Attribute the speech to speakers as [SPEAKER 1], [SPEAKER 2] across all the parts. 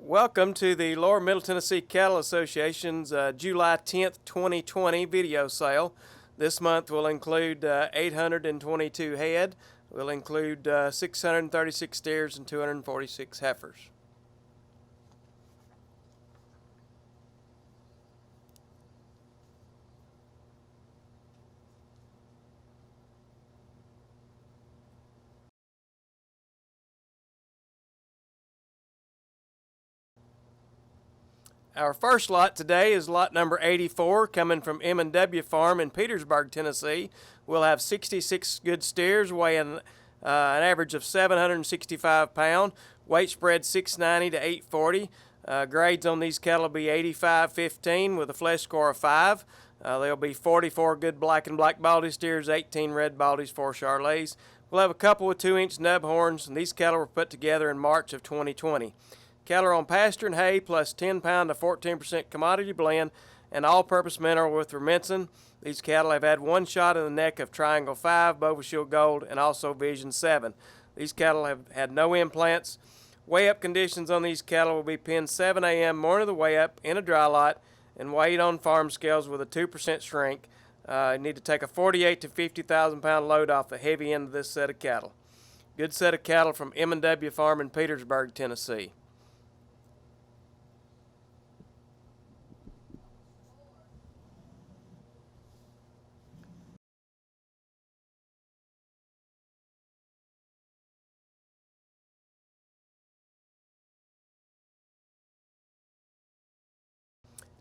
[SPEAKER 1] Welcome to the Lower Middle Tennessee Cattle Association's July 10th, 2020 video sale. This month will include 822 head, will include 636 steers and 246 heifers. Our first lot today is lot number 84, coming from M&W Farm in Petersburg, Tennessee. We'll have 66 good steers weighing an average of 765 pounds. Weight spread 690 to 840. Grades on these cattle will be 85-15 with a flesh score of 5. There'll be 44 good black and black baldy steers, 18 red baldies, 4 Charolais. We'll have a couple with 2-inch nub horns, and these cattle were put together in March of 2020. Cattle are on pasture and hay plus 10 pound to 14% commodity blend and all-purpose mineral with Rumensin. These cattle have had one shot in the neck of Triangle 5, Bovashield Gold, and also Vision 7. These cattle have had no implants. Weigh-up conditions on these cattle will be penned 7 a.m. morning of the weigh-up in a dry lot and weighed on farm scales with a 2% shrink. You need to take a 48 to 50,000 pound load off the heavy end of this set of cattle. Good set of cattle from M&W Farm in Petersburg, Tennessee.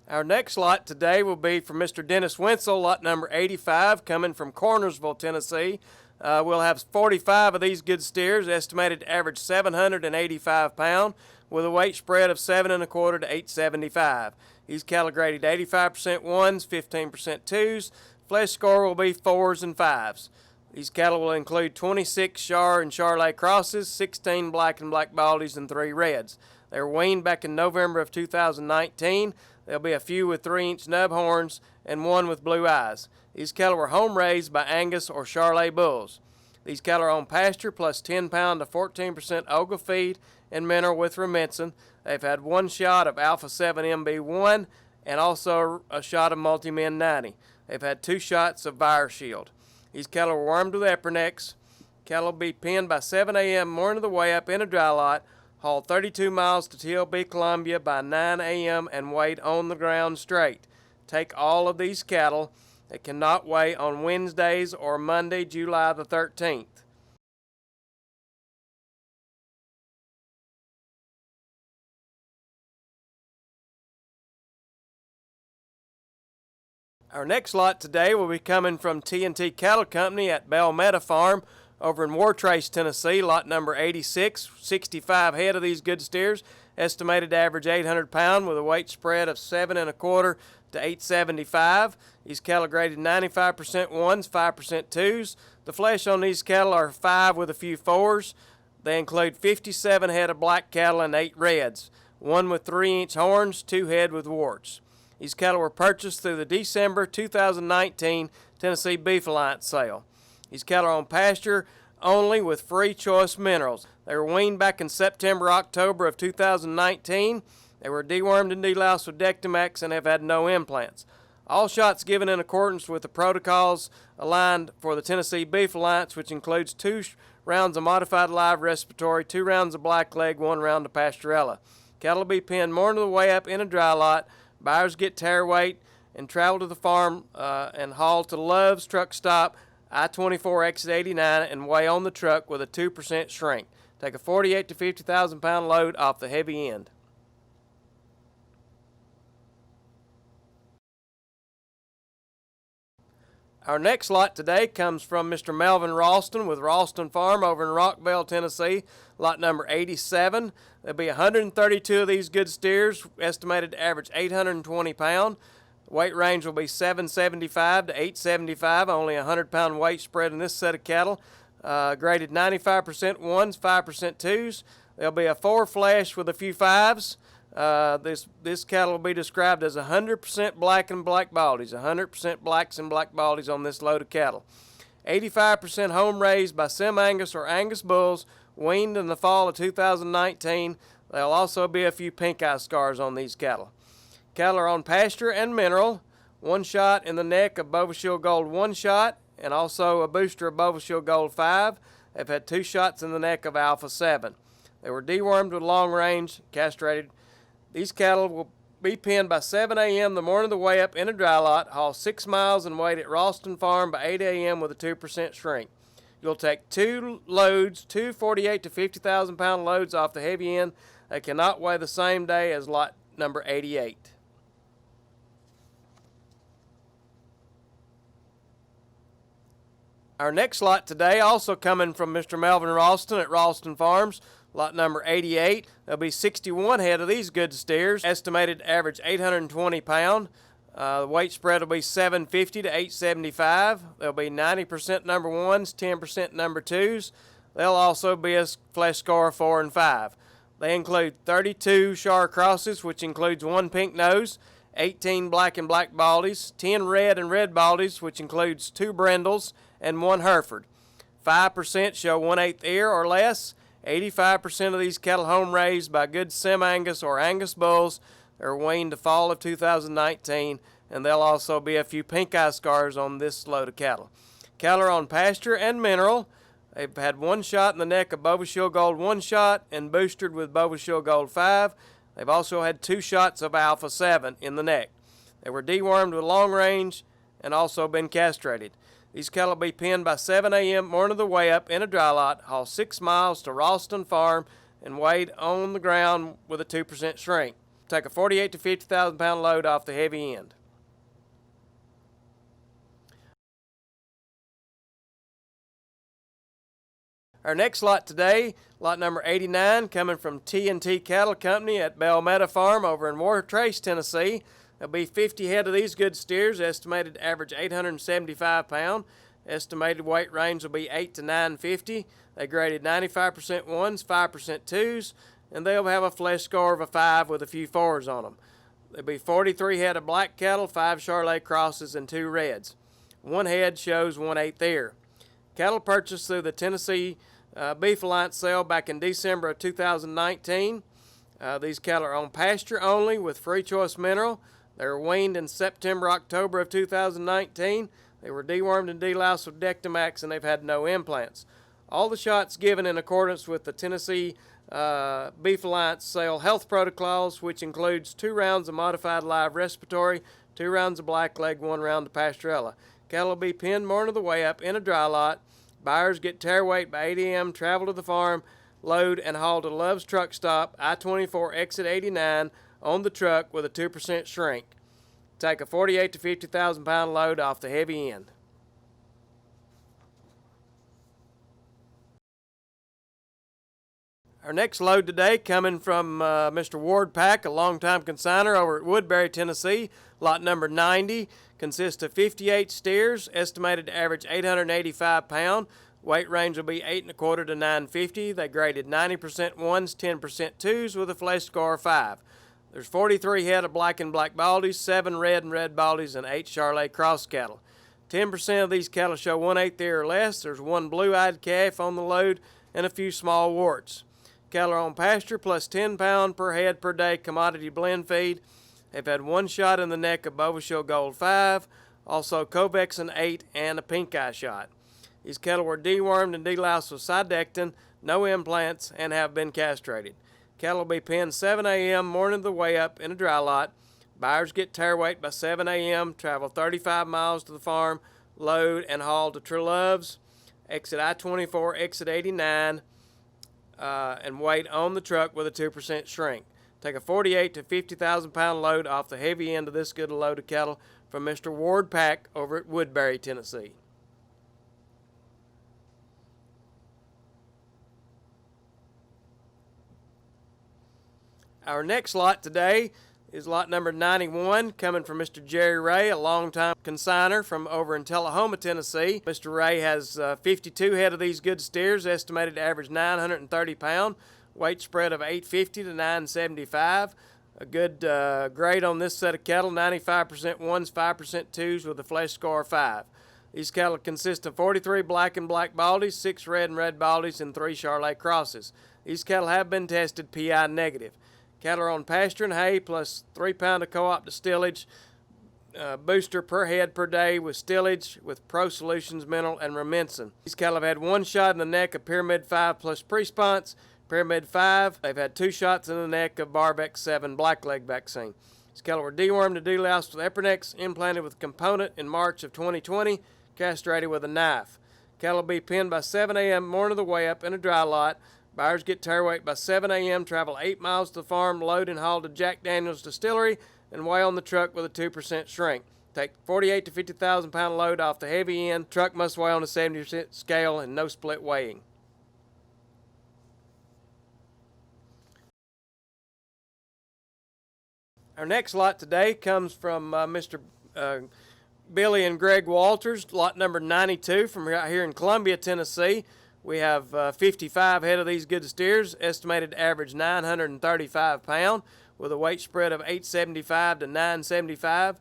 [SPEAKER 1] Our next lot today will be from Mr. Dennis Wenzel, lot number 85, coming from Cornersville, Tennessee. We'll have 45 of these good steers, estimated to average 785 pounds, with a weight spread of 7 1/4 to 875. These cattle graded 85% 1s, 15% 2s. Flesh score will be 4s and 5s. These cattle will include 26 Char and Charolais crosses, 16 black and black baldies, and 3 reds. They were weaned back in November of 2019. There'll be a few with 3-inch nub horns and one with blue eyes. These cattle were home raised by Angus or Charolais bulls. These cattle are on pasture plus 10 pound to 14% Olga feed and mineral with Rumensin. They've had one shot of Alpha 7 MB1 and also a shot of Multimin 90. They've had 2 shots of ViroShield. These cattle are wormed with Epronix. Cattle will be penned by 7 a.m. morning of the way up in a dry lot, hauled 32 miles to TLB, Columbia by 9 a.m. and weighed on the ground straight. Take all of these cattle that cannot weigh on Wednesdays or Monday, July the 13th. Our next lot today will be coming from T&T Cattle Company at Belmetta Farm over in Wartrace, Tennessee, lot number 86, 65 head of these good steers, estimated to average 800 pounds with a weight spread of 7 1/4 to 875. These cattle graded 95% 1s, 5% 2s. The flesh on these cattle are 5 with a few 4s. They include 57 head of black cattle and 8 reds, 1 with 3-inch horns, 2 head with warts. These cattle were purchased through the December 2019 Tennessee Beef Alliance sale. These cattle are on pasture only with free choice minerals. They were weaned back in September, October of 2019. They were dewormed and deloused with Dectomax and have had no implants. All shots given in accordance with the protocols aligned for the Tennessee Beef Alliance, which includes 2 rounds of modified live respiratory, 2 rounds of blackleg, 1 round of pasturella. Cattle will be penned morning of the way up in a dry lot. Buyers get tare weight and travel to the farm and haul to Love's truck stop, I-24 exit 89, and weigh on the truck with a 2% shrink. Take a 48 to 50,000 pound load off the heavy end. Our next lot today comes from Mr. Melvin Ralston with Ralston Farm over in Rockville, Tennessee, lot number 87. There'll be 132 of these good steers, estimated to average 820 pounds. Weight range will be 775 to 875, only a 100-pound weight spread in this set of cattle. Graded 95% 1s, 5% 2s. There'll be a 4 flesh with a few 5s. This cattle will be described as 100% black and black baldies, 100% blacks and black baldies on this load of cattle. 85% home raised by Sim Angus or Angus bulls, weaned in the fall of 2019. There'll also be a few pink eye scars on these cattle. Cattle are on pasture and mineral. One shot in the neck of Bova Shield Gold 1 shot, and also a booster of Bova Shield Gold 5. They've had 2 shots in the neck of Alpha 7. They were dewormed with long range, castrated. These cattle will be penned by 7 a.m. the morning of the weigh up in a dry lot, haul 6 miles and weighed at Ralston Farm by 8 a.m. with a 2% shrink. You'll take 2 loads, 2 48 to 50,000 pound loads off the heavy end. They cannot weigh the same day as lot number 88. Our next lot today, also coming from Mr. Melvin Ralston at Ralston Farms, lot number 88. There'll be 61 head of these good steers, estimated average 820 pound. The weight spread will be 750 to 875. There'll be 90% number 1s, 10% number 2s. There'll also be a flesh score of 4 and 5. They include 32 Shar crosses, which includes 1 pink nose, 18 black and black baldies, 10 red and red baldies, which includes 2 brindles and 1 Hereford. 5% show 1/8 ear or less. 85% of these cattle home raised by good Sem-Angus or Angus bulls. They're weaned to fall of 2019, and there'll also be a few pink eye scars on this load of cattle. Cattle are on pasture and mineral. They've had 1 shot in the neck of Bova Shield Gold 1 shot and boosted with Bova Shield Gold 5. They've also had 2 shots of Alpha 7 in the neck. They were dewormed with long range and also been castrated. These cattle will be penned by 7 a.m. morning of the weigh up in a dry lot, haul 6 miles to Ralston Farm, and weighed on the ground with a 2% shrink. Take a 48 to 50,000 pound load off the heavy end. Our next lot today, lot number 89, coming from T&T Cattle Company at Bell Farm over in Wartrace, Tennessee. There'll be 50 head of these good steers, estimated average 875 pound. Estimated weight range will be 8 to 950. They graded 95% 1s, 5% 2s, and they'll have a flesh score of a 5 with a few 4s on them. There'll be 43 head of black cattle, 5 Charolais crosses, and 2 reds. 1 head shows 1/8 ear. Cattle purchased through the Tennessee Beef Alliance sale back in December of 2019. These cattle are on pasture only with free choice mineral. They were weaned in September, October of 2019. They were dewormed and deloused with Dectomax, and they've had no implants. All the shots given in accordance with the Tennessee Beef Alliance sale health protocols, which includes 2 rounds of modified live respiratory, 2 rounds of blackleg, 1 round of pastorella. Cattle will be penned morning of the weigh up in a dry lot. Buyers get tare weight by 8 a.m., travel to the farm, load, and haul to Love's Truck Stop, I-24 exit 89, on the truck with a 2% shrink. Take a 48 to 50,000 pound load off the heavy end. Our next load today coming from Mr. Ward Pack, a longtime consigner over at Woodbury, Tennessee. Lot number 90 consists of 58 steers, estimated to average 885 pound. Weight range will be 8 1/4 to 950. They graded 90% 1s, 10% 2s with a flesh score of 5. There's 43 head of black and black baldies, 7 red and red baldies, and 8 Charolais cross cattle. 10% of these cattle show 1/8 ear or less. There's 1 blue-eyed calf on the load and a few small warts. Cattle are on pasture plus 10 pound per head per day commodity blend feed. They've had 1 shot in the neck of Bova Shield Gold 5, also Covexin 8, and a pink eye shot. These cattle were dewormed and deloused with Sidectin, no implants, and have been castrated. Cattle will be penned 7 a.m. morning of the weigh up in a dry lot. Buyers get tare weight by 7 a.m., travel 35 miles to the farm, load, and haul to True Love's, exit I-24, exit 89, and weight on the truck with a 2% shrink. Take a 48 to 50,000 pound load off the heavy end of this good load of cattle from Mr. Ward Pack over at Woodbury, Tennessee. Our next lot today is lot number 91, coming from Mr. Jerry Ray, a longtime consigner from over in Tullahoma, Tennessee. Mr. Ray has 52 head of these good steers, estimated to average 930 pound. Weight spread of 850 to 975. A good grade on this set of cattle, 95% 1s, 5% 2s with a flesh score of 5. These cattle consist of 43 black and black baldies, 6 red and red baldies, and 3 Charolais crosses. These cattle have been tested PI negative. Cattle are on pasture and hay plus 3 pound of co-op distillage booster per head per day with stillage with Pro Solutions Mineral and Rumensin. These cattle have had 1 shot in the neck of Pyramid 5 plus Pre-Sponse. Pyramid 5, they've had 2 shots in the neck of Barbex 7 blackleg vaccine. These cattle were dewormed and deloused with Epernex, implanted with a component in March of 2020, castrated with a knife. Cattle will be pinned by 7 a.m. morning of the weigh up in a dry lot. Buyers get tare weight by 7 a.m., travel 8 miles to the farm, load and haul to Jack Daniels Distillery, and weigh on the truck with a 2% shrink. Take 48 to 50,000 pound load off the heavy end. Truck must weigh on a 70% scale and no split weighing. Our next lot today comes from Mr. Billy and Greg Walters, lot number 92 from right here in Columbia, Tennessee. We have 55 head of these good steers, estimated average 935 pound, with a weight spread of 875 to 975.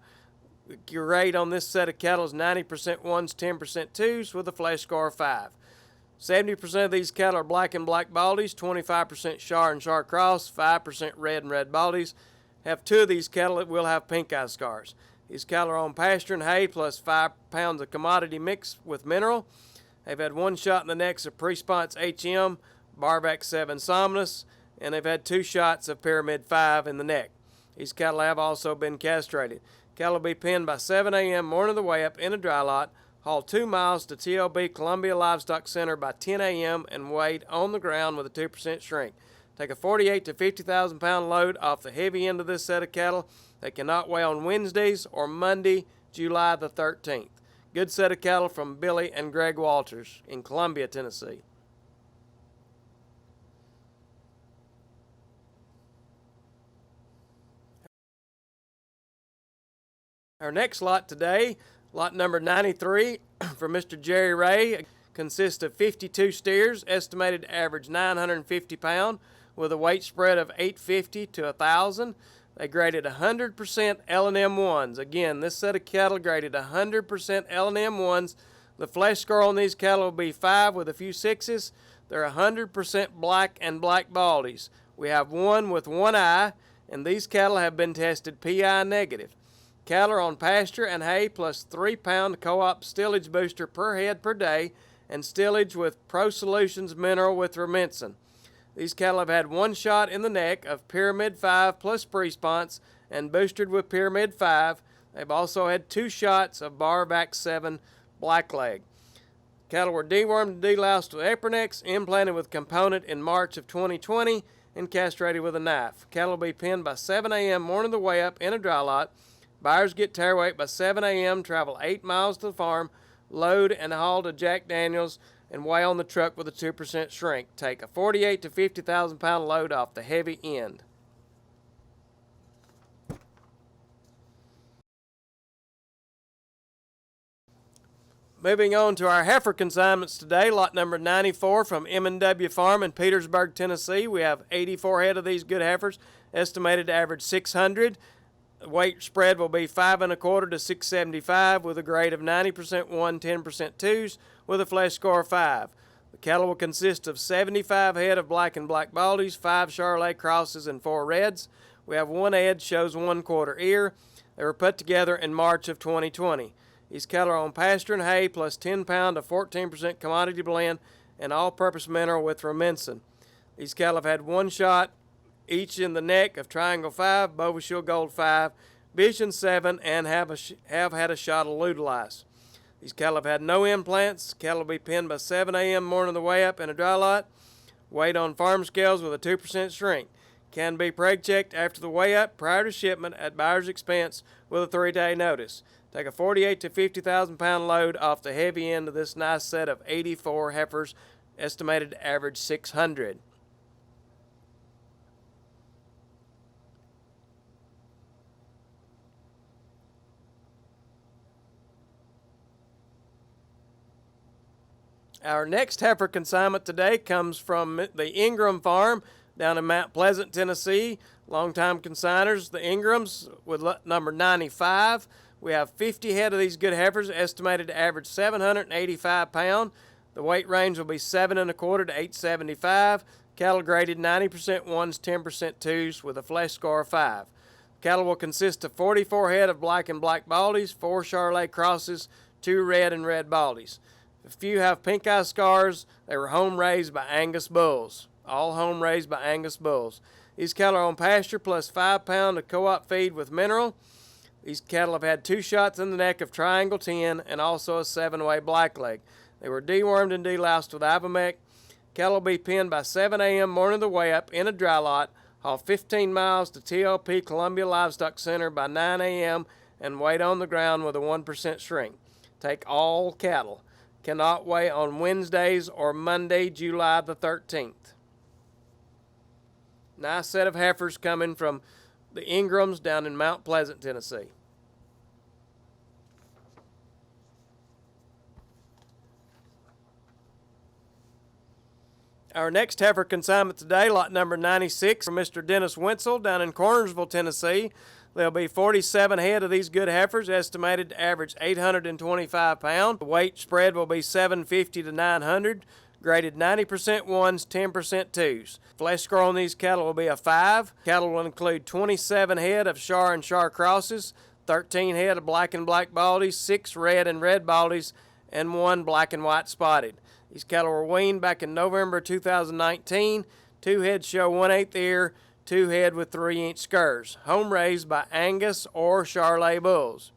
[SPEAKER 1] Your rate on this set of cattle is 90% ones, 10% twos, with a flesh score of 5. 70% of these cattle are black and black baldies, 25% Char and Char cross, 5% red and red baldies. Have 2 of these cattle that will have pink eye scars. These cattle are on pasture and hay plus 5 pounds of commodity mix with mineral. They've had 1 shot in the necks of Pre-Sponse HM, Barbex 7 Somnus, and they've had 2 shots of Pyramid 5 in the neck. These cattle have also been castrated. Cattle will be pinned by 7 a.m. morning of the weigh up in a dry lot, haul 2 miles to TLB Columbia Livestock Center by 10 a.m. and weighed on the ground with a 2% shrink. Take a 48 to 50,000 pound load off the heavy end of this set of cattle. They cannot weigh on Wednesdays or Monday, July the 13th. Good set of cattle from Billy and Greg Walters in Columbia, Tennessee. Our next lot today, lot number 93 from Mr. Jerry Ray, consists of 52 steers, estimated average 950 pound, with a weight spread of 850 to 1,000. They graded 100% L&M 1s. Again, this set of cattle graded 100% L&M 1s. The flesh score on these cattle will be 5 with a few 6s. They're 100% black and black baldies. We have 1 with 1 eye, and these cattle have been tested PI negative. Cattle are on pasture and hay plus 3 pound co-op stillage booster per head per day and stillage with Pro Solutions Mineral with Rumensin. These cattle have had 1 shot in the neck of Pyramid 5 plus Pre-Sponse and boosted with Pyramid 5. They've also had 2 shots of Barbex 7 blackleg. Cattle were dewormed and deloused with Epernex, implanted with component in March of 2020, and castrated with a knife. Cattle will be pinned by 7 a.m. morning of the weigh up in a dry lot. Buyers get tare weight by 7 a.m., travel 8 miles to the farm, load and haul to Jack Daniels, and weigh on the truck with a 2% shrink. Take a 48 to 50,000 pound load off the heavy end. Moving on to our heifer consignments today, lot number 94 from M&W Farm in Petersburg, Tennessee. We have 84 head of these good heifers, estimated to average 600. Weight spread will be 5 1/4 to 675 with a grade of 90% 1, 10% 2s with a flesh score of 5. The cattle will consist of 75 head of black and black baldies, 5 Charolais crosses, and 4 reds. We have 1 head shows 1/4 ear. They were put together in March of 2020. These cattle are on pasture and hay plus 10 pound of 14% commodity blend and all-purpose mineral with Rumensin. These cattle have had 1 shot each in the neck of Triangle 5, Bovashil Gold 5, Vision 7, and have had a shot of Ludolice. These cattle have had no implants. Cattle will be pinned by 7 a.m. morning of the weigh up in a dry lot. Weighed on farm scales with a 2% shrink. Can be preg checked after the weigh up prior to shipment at buyer's expense with a 3-day notice. Take a 48 to 50,000 pound load off the heavy end of this nice set of 84 heifers, estimated average 600. Our next heifer consignment today comes from the Ingram Farm down in Mount Pleasant, Tennessee. Longtime consigners, the Ingrams, with number 95. We have 50 head of these good heifers, estimated to average 785 pounds. The weight range will be 7 1/4 to 875. Cattle graded 90% ones, 10% twos, with a flesh score of 5. Cattle will consist of 44 head of black and black baldies, 4 Charolais crosses, 2 red and red baldies. A few have pink eye scars. They were home raised by Angus bulls. All home raised by Angus bulls. These cattle are on pasture plus 5 pounds of co-op feed with mineral. These cattle have had 2 shots in the neck of Triangle 10 and also a 7-way blackleg. They were dewormed and deloused with Ivomec. Cattle will be penned by 7 a.m. morning of the way up in a dry lot, haul 15 miles to TLP Columbia Livestock Center by 9 a.m. and wait on the ground with a 1% shrink. Take all cattle. Cannot weigh on Wednesdays or Monday, July the 13th. Nice set of heifers coming from the Ingrams down in Mount Pleasant, Tennessee. Our next heifer consignment today, lot number 96, from Mr. Dennis Wenzel down in Cornersville, Tennessee. There'll be 47 head of these good heifers, estimated to average 825 pounds. The weight spread will be 750 to 900, graded 90% ones, 10% twos. Flesh score on these cattle will be a 5. Cattle will include 27 head of Char and Char crosses, 13 head of black and black baldies, 6 red and red baldies, and 1 black and white spotted. These cattle were weaned back in November 2019. 2 head show 1/8 ear, 2 head with 3-inch scurs. Home raised by Angus or Charolais bulls.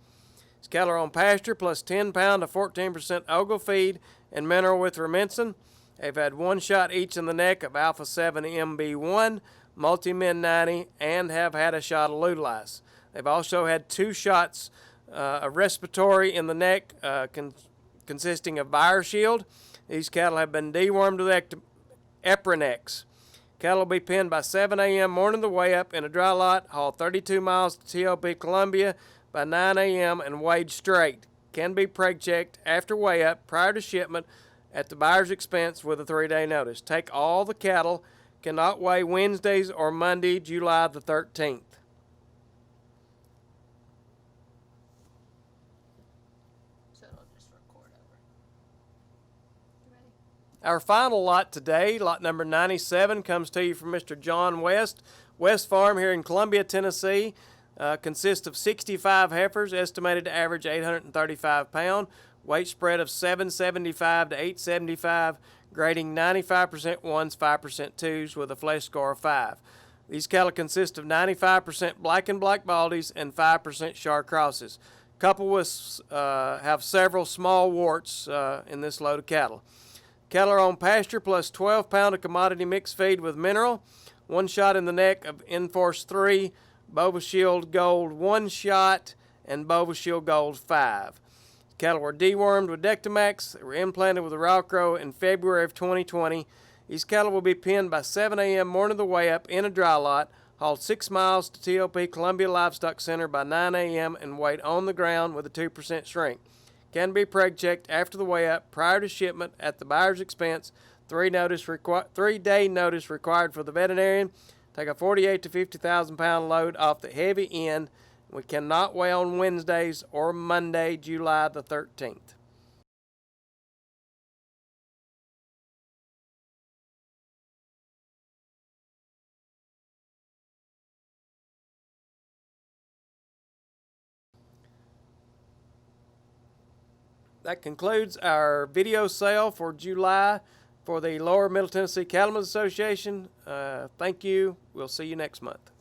[SPEAKER 1] These cattle are on pasture plus 10 pounds of 14% ogle feed and mineral with Rumensin. They've had 1 shot each in the neck of Alpha 7 MB1, Multimin 90, and have had a shot of Ludlice. They've also had 2 shots of respiratory in the neck consisting of BioShield. These cattle have been dewormed with Eprinex. Cattle will be penned by 7 a.m. morning the way up in a dry lot, haul 32 miles to TLP Columbia by 9 a.m. and weighed straight. Can be preg checked after weigh up prior to shipment at the buyer's expense with a 3-day notice. Take all the cattle. Cannot weigh Wednesdays or Monday, July the 13th. Our final lot today, lot number 97, comes to you from Mr. John West. West Farm here in Columbia, Tennessee, consists of 65 heifers, estimated to average 835 pounds. Weight spread of 775 to 875, grading 95% ones, 5% twos, with a flesh score of 5. These cattle consist of 95% black and black baldies and 5% Char crosses. Couple with have several small warts in this load of cattle. Cattle are on pasture plus 12 pounds of commodity mixed feed with mineral. 1 shot in the neck of Enforce 3, BovaShield Gold 1 shot, and BovaShield Gold 5. Cattle were dewormed with Dectomax. They were implanted with the Ralcro in February of 2020. These cattle will be penned by 7 a.m. morning of the way up in a dry lot, hauled 6 miles to TLP Columbia Livestock Center by 9 a.m. and weighed on the ground with a 2% shrink. Can be preg checked after the weigh up prior to shipment at the buyer's expense. 3-day notice required for the veterinarian. Take a 48 to 50,000 pound load off the heavy end. We cannot weigh on Wednesdays or Monday, July the 13th. That concludes our video sale for July for the Lower Middle Tennessee Cattlemen's Association. Thank you. We'll see you next month.